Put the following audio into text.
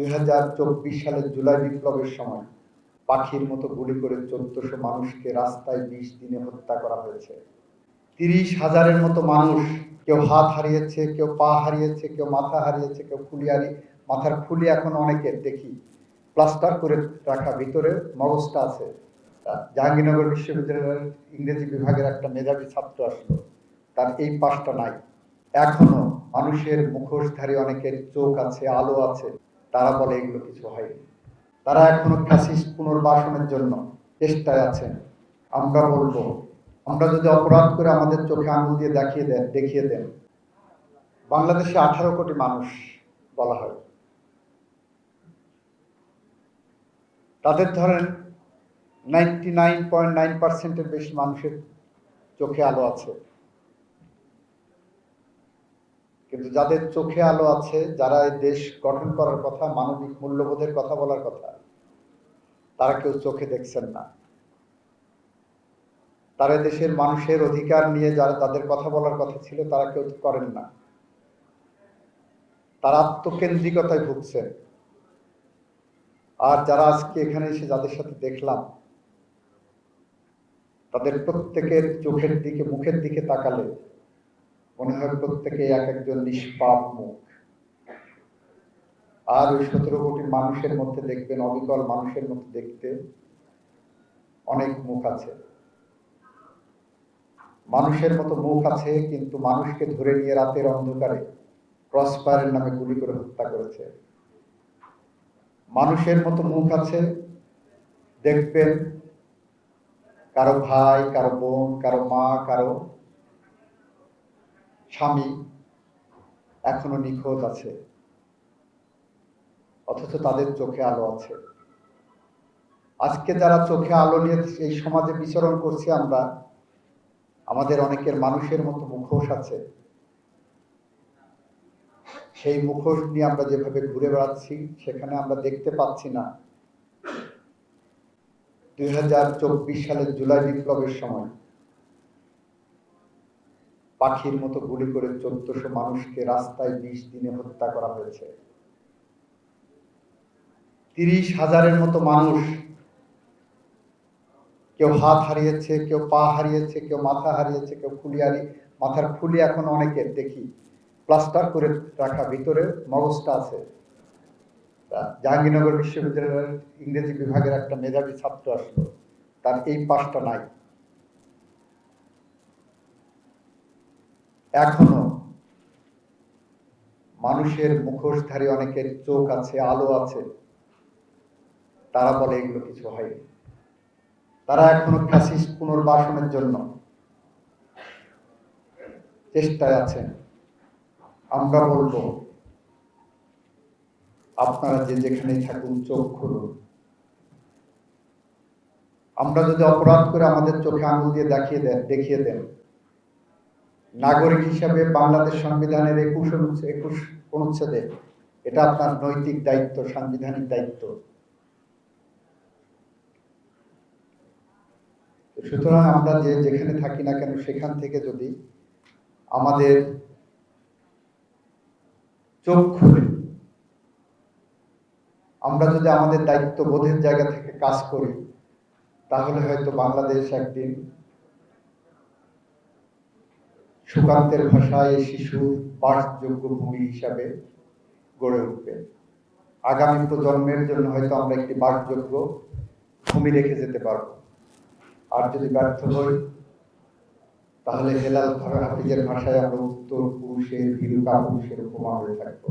2024 সালের জুলাই বিপ্লবের সময় পাখির মতো গুলি করে 1400 মানুষকে রাস্তায় 20 দিনে হত্যা করা হয়েছে। 30,000-এর মতো মানুষ, কেউ হাত হারিয়েছে, কেউ পা হারিয়েছে, কেউ মাথা হারিয়েছে, কেউ মাথার খুলি এখন অনেকের দেখি প্লাস্টার করে রাখা, ভিতরে মগজটা আছে। জাহাঙ্গীরনগর বিশ্ববিদ্যালয়ের ইংরেজি বিভাগের একটা মেধাবী ছাত্র আসলো, তার এই পাশটা নাই। এখনো মানুষের মুখোশধারী অনেকের চোখ আছে, আলো আছে, তারা বলে এগুলো কিছু হয়নি। তারা এখনো ফ্যাসিস্ট পুনর্বাসনের জন্য চেষ্টায় আছেন। আমরা বলবো, আমরা যদি অপরাধ করে আমাদের চোখে আঙুল দিয়ে দেখিয়ে দেন। বাংলাদেশে 18 কোটি মানুষ বলা হয়, তাদের ধরেন 99.9%-এর বেশি মানুষের চোখে আলো আছে। কিন্তু যাদের চোখে আলো আছে, যারা এই দেশ গঠন করার কথা, মানবিক মূল্যবোধের কথা বলার কথা, তারা কেউ চোখে দেখছেন না। তারা দেশের মানুষের অধিকার নিয়ে যারা তাদের কথা বলার কথা ছিল, তারা কেউ করেন না। তারা আত্মকেন্দ্রিকতায় ভুগছেন। আর যারা আজকে এখানে এসে যাদের সাথে দেখলাম, তাদের প্রত্যেকের চোখের দিকে, মুখের দিকে তাকালে মনে হয় প্রত্যেকে এক একজন নিষ্পাপ মুখ। আর ওই 17 কোটি মানুষের মধ্যে দেখবেন, অবিকল মানুষের মধ্যে দেখতে অনেক মুখ আছে, মানুষের মতো মুখ আছে, কিন্তু মানুষকে ধরে নিয়ে রাতের অন্ধকারে ক্রসফায়ারের নামে গুলি করে হত্যা করেছে। মানুষের মতো মুখ আছে, দেখবেন কারো ভাই, কারো বোন, কারো মা, কারো স্বামী এখনো নিখোঁজ আছে, অথচ তাদের চোখে আলো আছে। আজকে যারা চোখে আলো নিয়ে এই সমাজে বিচরণ করছি আমরা, আমাদের অনেকের মানুষের মতো মুখোশ আছে। সেই মুখোশ নিয়ে আমরা যেভাবে ঘুরে বেড়াচ্ছি, সেখানে আমরা দেখতে পাচ্ছি না 2024 সালের জুলাই বিপ্লবের সময় পাখির মতো গুলি করে 1400 মানুষকে রাস্তায় 20 দিনে হত্যা করা হয়েছে। 30,000-এর মতো মানুষ, কেউ হাত হারিয়েছে, কেউ পা হারিয়েছে, কেউ মাথা হারিয়েছে, কেউ মাথার খুলি এখন অনেকের দেখি প্লাস্টার করে রাখা, ভিতরে মগজটা আছে। জাহাঙ্গীরনগর বিশ্ববিদ্যালয়ের ইংরেজি বিভাগের একটা মেধাবী ছাত্র আসলো, তার এই পাশটা নাই। এখনো মানুষের মুখোশধারী অনেকের চোখ আছে, আলো আছে, তারা বলে এগুলো কিছু হয়নি। তারা এখনো ফ্যাসিস্ট পুনর্বাসনের জন্য চেষ্টায় আছেন। আমরা বলবো, আপনারা যে যেখানেই থাকুন, চোখ খুলুন। আমরা যদি অপরাধ করে আমাদের চোখে আঙুল দিয়ে দেখিয়ে দেন, নাগরিক হিসাবে বাংলাদেশ সংবিধানের 21 অনুচ্ছেদে এটা আপনার নৈতিক দায়িত্ব, সাংবিধানিক দায়িত্ব। সুতরাং আমরা যে যেখানে থাকি না কেন, সেখান থেকে যদি আমাদের চোখ খুলে আমরা যদি আমাদের দায়িত্ব বোধের জায়গা থেকে কাজ করি, তাহলে হয়তো বাংলাদেশ একদিন সুকান্তের ভাষায় শিশুর বাসযোগ্য ভূমি হিসাবে গড়ে উঠবে। আগামী প্রজন্মের জন্য হয়তো আমরা একটি বাসযোগ্য ভূমি রেখে যেতে পারব। আর যদি ব্যর্থ হই, তাহলে হেলাল হাফিজের ভাষায় আমরা উত্তর পুরুষের ভীরু কাপুরুষের উপমা হয়ে থাকবো।